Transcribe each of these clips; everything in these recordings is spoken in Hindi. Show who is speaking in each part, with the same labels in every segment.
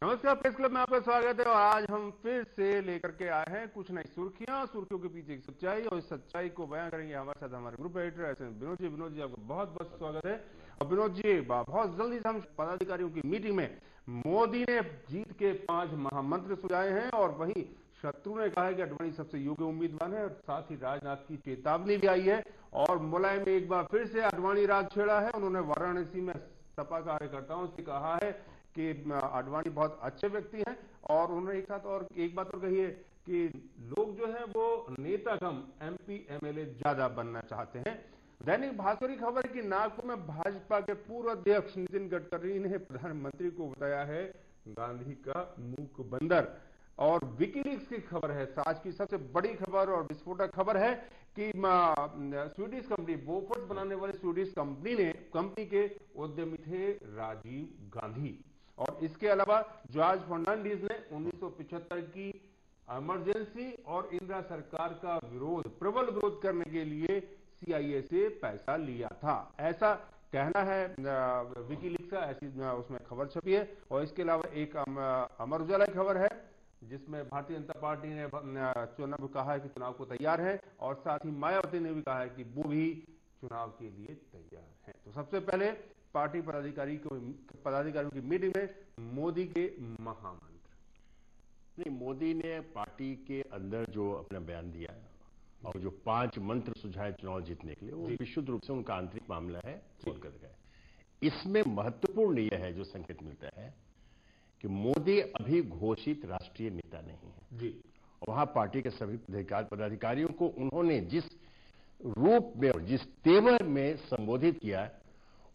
Speaker 1: नमस्कार, प्रेस क्लब में आपका स्वागत है। और आज हम फिर से लेकर के आए हैं कुछ नई सुर्खियों के पीछे की सच्चाई, और इस सच्चाई को बयां करेंगे हमारे साथ हमारे ग्रुप एडिटर ऐसे विनोद जी आपका बहुत बहुत स्वागत है। और विनोद जी, बहुत जल्दी से हम पदाधिकारियों की मीटिंग में मोदी ने जीत के 5 महामंत्र सुझाए हैं, और वहीं शत्रु ने कहा है कि आडवाणी सबसे योग्य उम्मीदवार है, और साथ ही राजनाथ की चेतावनी भी आई है। और मुलायम ने एक बार फिर से आडवाणी राग छेड़ा है। उन्होंने वाराणसी में सपा कार्यकर्ताओं से कहा है कि आडवाणी बहुत अच्छे व्यक्ति हैं, और उन्होंने एक बात और कही है कि लोग जो है वो नेता कम MP MLA ज्यादा बनना चाहते हैं। दैनिक भास्कर की खबर है कि नागपुर में भाजपा के पूर्व अध्यक्ष नितिन गडकरी ने प्रधानमंत्री को बताया है गांधी का मूक बंदर। और विकीलीक्स की खबर है, आज की सबसे बड़ी खबर और विस्फोटक खबर है कि स्वीडिश कंपनी बोफोर्स बनाने वाली स्वीडिश कंपनी के उद्यमी थे राजीव गांधी। और इसके अलावा जॉर्ज फर्नांडीज ने 1975 की इमरजेंसी और इंदिरा सरकार का प्रबल विरोध करने के लिए CIA से पैसा लिया था, ऐसा कहना है विकीलीक्स का, ऐसी उसमें खबर छपी है। और इसके अलावा एक अमर उजाला की खबर है जिसमें भारतीय जनता पार्टी ने चुनाव कहा है कि चुनाव को तैयार है, और साथ ही मायावती ने भी कहा है कि वो भी चुनाव के लिए तैयार है। तो सबसे पहले पार्टी पदाधिकारियों की मीटिंग में मोदी के महामंत्र।
Speaker 2: नहीं, मोदी ने पार्टी के अंदर जो अपना बयान दिया और जो 5 मंत्र सुझाए चुनाव जीतने के लिए, वो विशुद्ध रूप से उनका आंतरिक मामला है, छोड़ कर गए। इसमें महत्वपूर्ण यह है, जो संकेत मिलता है कि मोदी अभी घोषित राष्ट्रीय नेता नहीं है
Speaker 1: जी।
Speaker 2: वहां पार्टी के सभी पदाधिकारियों को उन्होंने जिस रूप में और जिस तेवर में संबोधित किया,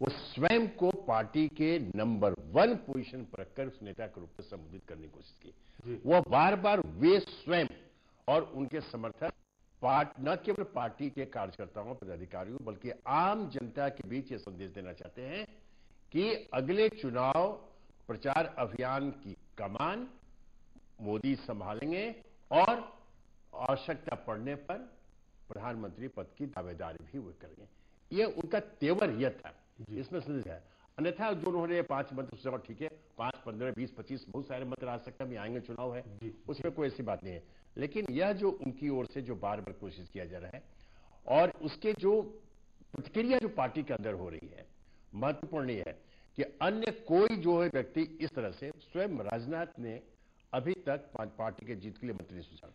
Speaker 2: वो स्वयं को पार्टी के नंबर 1 पोजीशन पर रखकर उस नेता के रूप में संबोधित करने की कोशिश की। वो बार बार वे स्वयं और उनके समर्थक न केवल पार्टी के कार्यकर्ताओं पदाधिकारियों बल्कि आम जनता के बीच ये संदेश देना चाहते हैं कि अगले चुनाव प्रचार अभियान की कमान मोदी संभालेंगे, और आवश्यकता पड़ने पर प्रधानमंत्री पद की दावेदारी भी वो करेंगे। ये उनका तेवर यह था, इसमें संदेश है। अन्यथा जो उन्होंने 5 मंत्र सुझाव, ठीक है, 5, 15, 20, 25 बहुत सारे मंत्र आ सकते हैं, आएंगे, चुनाव है, उसमें कोई ऐसी बात नहीं है। लेकिन यह जो उनकी ओर से जो बार बार कोशिश किया जा रहा है, और उसके जो प्रतिक्रिया जो पार्टी के अंदर हो रही है, महत्वपूर्ण यह है कि अन्य कोई जो है व्यक्ति इस तरह से, स्वयं राजनाथ ने अभी तक पार्टी के जीत के लिए मंत्री सुझाव,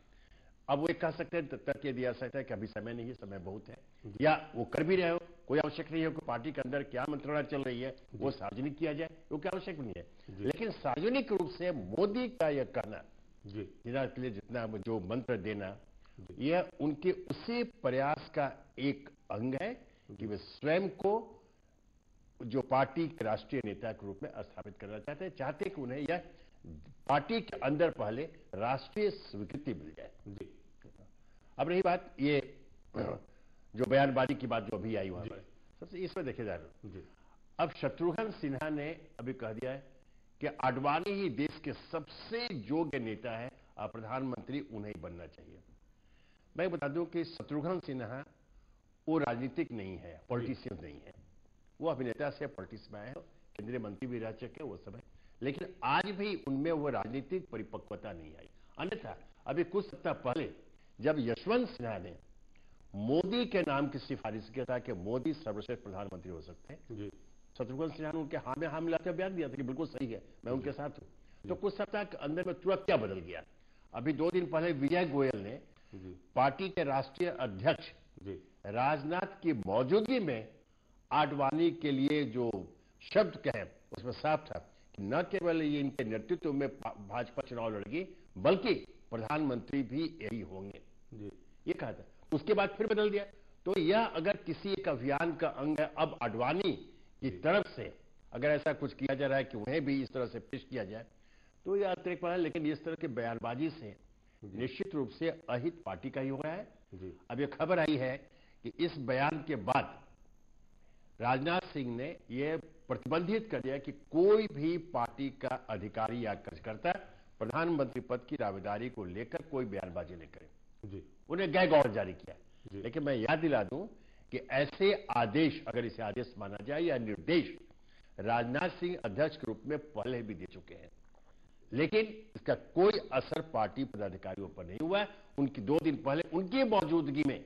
Speaker 2: अब वो एक कह सकते हैं तर्क दिया सकता है कि अभी समय नहीं है, समय बहुत है, या वो कर भी रहे हो, कोई आवश्यक नहीं है कि पार्टी के अंदर क्या मंत्रणा चल रही है वो सार्वजनिक किया जाए, वो क्या आवश्यक नहीं है। लेकिन सार्वजनिक रूप से मोदी का यह कहना, जितना जो मंत्र देना, यह उनके उसी प्रयास का एक अंग है कि वे स्वयं को जो पार्टी के राष्ट्रीय नेता के रूप में स्थापित करना चाहते कि उन्हें यह पार्टी के अंदर पहले राष्ट्रीय स्वीकृति मिल जाए। अब रही बात ये जो बयानबाजी की बात जो अभी आई वहां पर, सबसे इसमें देखे जा रहे, अब शत्रुघ्न सिन्हा ने अभी कह दिया है कि आडवाणी ही देश के सबसे योग्य नेता है, प्रधानमंत्री उन्हें बनना चाहिए। मैं बता दूं कि शत्रुघ्न सिन्हा वो राजनीतिक नहीं है, पॉलिटिशियन नहीं है, वो अभिनेता से पॉलिटिक्स में आए हैं, केंद्रीय मंत्री भी रह चुके, वो सब है, लेकिन आज भी उनमें वो राजनीतिक परिपक्वता नहीं आई। अन्यथा अभी कुछ सप्ताह पहले जब यशवंत सिन्हा ने मोदी के नाम की सिफारिश किया था कि मोदी सर्वश्रेष्ठ प्रधानमंत्री हो सकते हैं, शत्रुघ्न सिन्हा ने उनके हाँ में हाँ मिलाकर बयान दिया था कि बिल्कुल सही है, मैं उनके साथ हूं। तो कुछ सप्ताह के अंदर में तुरंत क्या बदल गया? अभी 2 दिन पहले विजय गोयल ने पार्टी के राष्ट्रीय अध्यक्ष राजनाथ की मौजूदगी में आडवाणी के लिए जो शब्द कहे, उसमें साफ था कि न केवल ये इनके नेतृत्व में भाजपा चुनाव लड़ेगी बल्कि प्रधानमंत्री भी यही होंगे, ये कहा था। उसके बाद फिर बदल दिया। तो यह अगर किसी एक अभियान का अंग है, अब आडवाणी की तरफ से अगर ऐसा कुछ किया जा रहा है कि उन्हें भी इस तरह से पेश किया जाए, तो यह अतिरिक्त है। लेकिन इस तरह के बयानबाजी से निश्चित रूप से अहित पार्टी का ही हो रहा है। अब यह खबर आई है कि इस बयान के बाद राजनाथ सिंह ने यह प्रतिबंधित कर दिया कि कोई भी पार्टी का अधिकारी या कार्यकर्ता प्रधानमंत्री पद की दावेदारी को लेकर कोई बयानबाजी नहीं करे। उन्हें गैग ऑर्डर जारी किया। लेकिन मैं याद दिला दूं कि ऐसे आदेश, अगर इसे आदेश माना जाए या निर्देश, राजनाथ सिंह अध्यक्ष के रूप में पहले भी दे चुके हैं, लेकिन इसका कोई असर पार्टी पदाधिकारियों पर नहीं हुआ है। उनकी 2 दिन पहले उनकी मौजूदगी में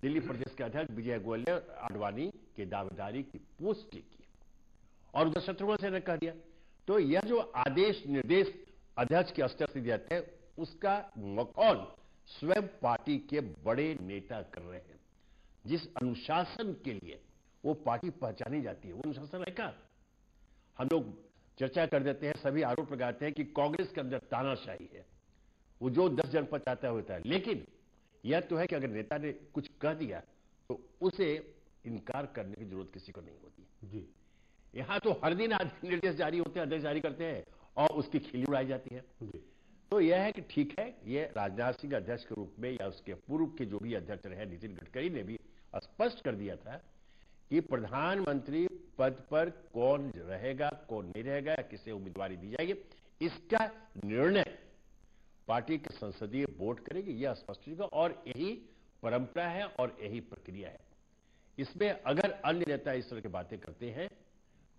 Speaker 2: दिल्ली प्रदेश के अध्यक्ष विजय गोयल ने आडवाणी की दावेदारी की पुष्टि की और उधर शत्रुघ्न सिन्हा ने कह दिया। तो यह जो आदेश निर्देश अध्यक्ष के स्तर से जाते हैं, उसका मखौल स्वयं पार्टी के बड़े नेता कर रहे हैं। जिस अनुशासन के लिए वो पार्टी पहचानी जाती है, वो अनुशासन है क्या? हम लोग चर्चा कर देते हैं, सभी आरोप लगाते हैं कि कांग्रेस के अंदर तानाशाही है, वो जो 10 जनपद चाहता होता है। लेकिन यह तो है कि अगर नेता ने कुछ कह दिया तो उसे इनकार करने की जरूरत किसी को नहीं होती जी। यहां तो हर दिन निर्देश जारी होते हैं, आदेश जारी करते हैं और उसकी खिल्ली उड़ाई जाती है जी। तो यह है कि ठीक है, यह राजनाथ सिंह अध्यक्ष के रूप में या उसके पूर्व के जो भी अध्यक्ष रहे नितिन गडकरी ने भी स्पष्ट कर दिया था कि प्रधानमंत्री पद पर कौन रहेगा, कौन नहीं रहेगा, या किसे उम्मीदवारी दी जाएगी, इसका निर्णय पार्टी के संसदीय बोर्ड करेगी, यह स्पष्ट होगा। और यही परंपरा है और यही प्रक्रिया है। इसमें अगर अन्य नेता इस तरह की बातें करते हैं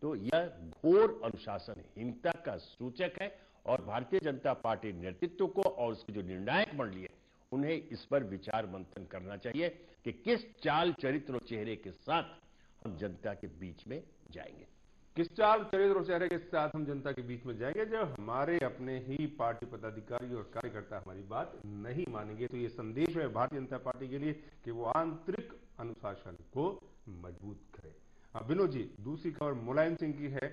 Speaker 2: तो यह घोर अनुशासनहीनता का सूचक है और भारतीय जनता पार्टी नेतृत्व को और उसकी जो निर्णायक मंडली है, उन्हें इस पर विचार मंथन करना चाहिए कि किस चाल चरित्र और चेहरे के साथ हम जनता के बीच में जाएंगे।
Speaker 1: किस चाल चरित्र और चेहरे के साथ हम जनता के बीच में जाएंगे जब हमारे अपने ही पार्टी पदाधिकारी और कार्यकर्ता हमारी बात नहीं मानेंगे। तो ये संदेश है भारतीय जनता पार्टी के लिए कि वो आंतरिक अनुशासन को मजबूत करे। विनोद जी, दूसरी खबर मुलायम सिंह की है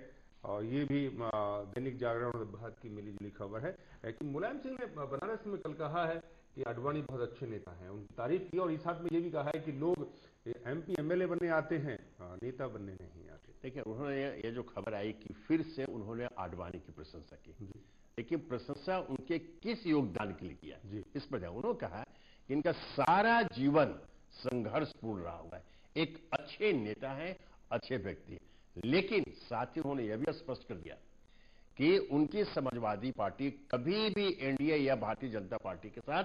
Speaker 1: और ये भी दैनिक जागरण और भारत की मिलीजुली खबर है कि मुलायम सिंह ने बनारस में कल कहा है कि आडवाणी बहुत अच्छे नेता हैं, उनकी तारीफ की और इस साथ में ये भी कहा है कि लोग MP MLA बनने आते हैं, नेता बनने नहीं आते।
Speaker 2: देखिए, उन्होंने ये जो खबर आई कि फिर से उन्होंने आडवाणी की प्रशंसा की, लेकिन प्रशंसा उनके किस योगदान के लिए किया जी, इस पर उन्होंने कहा कि इनका सारा जीवन संघर्षपूर्ण रहा हुआ है, एक अच्छे नेता है, अच्छे व्यक्ति, लेकिन साथ ही उन्होंने यह भी स्पष्ट कर दिया कि उनकी समाजवादी पार्टी कभी भी NDA या भारतीय जनता पार्टी के साथ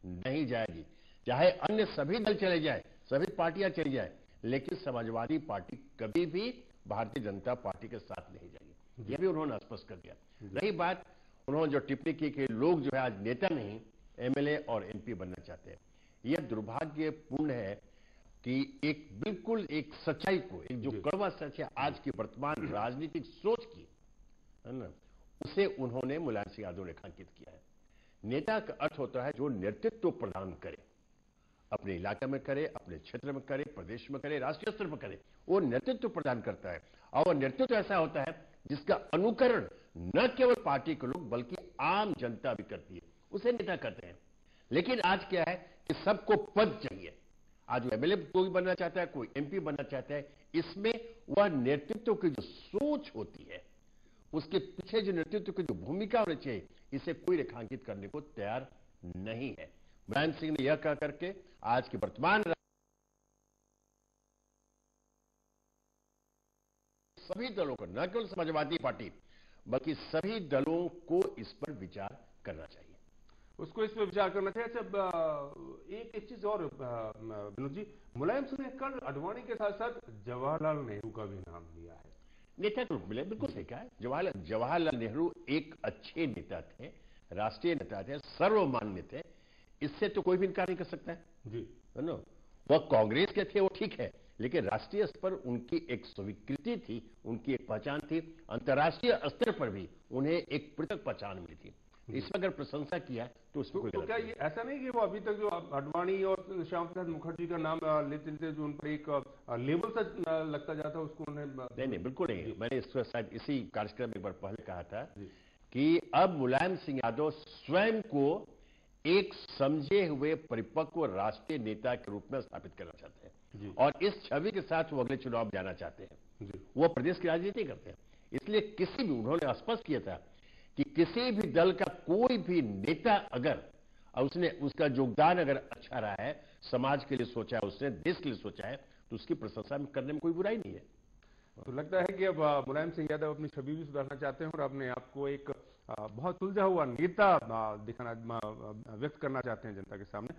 Speaker 2: नहीं जाएगी, चाहे अन्य सभी दल चले जाए, सभी पार्टियां चली जाए, लेकिन समाजवादी पार्टी कभी भी भारतीय जनता पार्टी के साथ नहीं जाएगी। यह भी उन्होंने स्पष्ट कर दिया। रही बात उन्होंने जो टिप्पणी की कि लोग जो है आज नेता नहीं MLA और MP बनना चाहते हैं, यह दुर्भाग्यपूर्ण है कि एक बिल्कुल एक सच्चाई को, एक जो कड़वा सच है आज की वर्तमान राजनीतिक सोच की, है ना, उसे उन्होंने मुलायम सिंह यादव रेखांकित किया है। नेता का अर्थ होता है जो नेतृत्व प्रदान करे, अपने इलाके में करे, अपने क्षेत्र में करे, प्रदेश में करे, राष्ट्रीय स्तर पर करे, वो नेतृत्व प्रदान करता है। और नेतृत्व ऐसा होता है जिसका अनुकरण न केवल पार्टी के लोग बल्कि आम जनता भी करती है, उसे नेता कहते हैं। लेकिन आज क्या है कि सबको पद चाहिए, आज MLA कोई बनना चाहता है, कोई MP बनना चाहता है, इसमें वह नेतृत्व की जो सोच होती है, उसके पीछे जो नेतृत्व की जो भूमिका होनी चाहिए, इसे कोई रेखांकित करने को तैयार नहीं है। मुलायम सिंह ने यह कह करके आज के वर्तमान सभी दलों को, न केवल समाजवादी पार्टी बल्कि सभी दलों को इस पर विचार करना चाहिए,
Speaker 1: उसको इस पर विचार करना चाहिए। अच्छा, एक चीज और विनोद जी, मुलायम सिंह ने कल आडवाणी के साथ साथ जवाहरलाल नेहरू का भी नाम लिया है।
Speaker 2: नेता के रूप में बिल्कुल सही कहा है। जवाहरलाल नेहरू एक अच्छे नेता थे, राष्ट्रीय नेता थे, सर्वमान्य थे, इससे तो कोई भी इनकार नहीं कर सकता है जी, है ना। वह कांग्रेस के थे, वो ठीक है, लेकिन राष्ट्रीय स्तर पर उनकी एक स्वीकृति थी, उनकी एक पहचान थी, अंतर्राष्ट्रीय स्तर पर भी उन्हें एक पृथक पहचान मिली थी। इसमें अगर प्रशंसा किया तो उसमें कोई
Speaker 1: तो क्या ये ऐसा नहीं कि वो अभी तक जो आडवाणी और श्याम प्रसाद मुखर्जी का नाम लेते लेते जो उन पर एक लेवल सा लगता जाता उसको उन्हें
Speaker 2: नहीं, बिल्कुल नहीं। मैंने इसको शायद इसी कार्यक्रम में एक बार पहले कहा था कि अब मुलायम सिंह यादव स्वयं को एक समझे हुए परिपक्व राष्ट्रीय नेता के रूप में स्थापित करना चाहते हैं और इस छवि के साथ वो अगले चुनाव जाना चाहते हैं। वो प्रदेश की राजनीति करते हैं, इसलिए किसी भी, उन्होंने स्पष्ट किया था कि किसी भी दल का कोई भी नेता अगर उसने उसका योगदान अगर अच्छा रहा है, समाज के लिए सोचा है, उसने देश के लिए सोचा है, तो उसकी प्रशंसा करने में कोई बुराई नहीं है।
Speaker 1: तो लगता है कि अब मुलायम सिंह यादव अपनी छवि भी सुधारना चाहते हैं और अपने आप को एक बहुत सुलझा हुआ नेता दिखाना व्यक्त करना चाहते हैं जनता के सामने।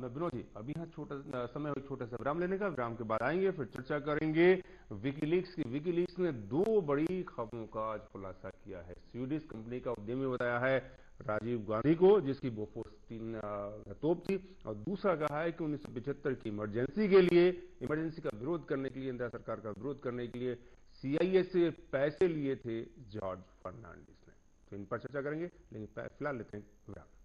Speaker 1: विनोद जी, अभी यहाँ छोटा समय हो छोटे से विराम लेने का, विराम के बाद आएंगे फिर चर्चा करेंगे विकीलीक्स की। विकीलीक्स ने 2 बड़ी खबरों का आज खुलासा किया है। स्वीडिश कंपनी का उद्यमी बताया है राजीव गांधी को, जिसकी बोफोर्स 3 तोप थी, और दूसरा कहा है कि 1975 की इमरजेंसी का विरोध करने के लिए, इंदिरा सरकार का विरोध करने के लिए CIA से पैसे लिए थे जॉर्ज फर्नांडिस ने। तो इन पर चर्चा करेंगे, लेकिन फिलहाल लेते हैं विराम।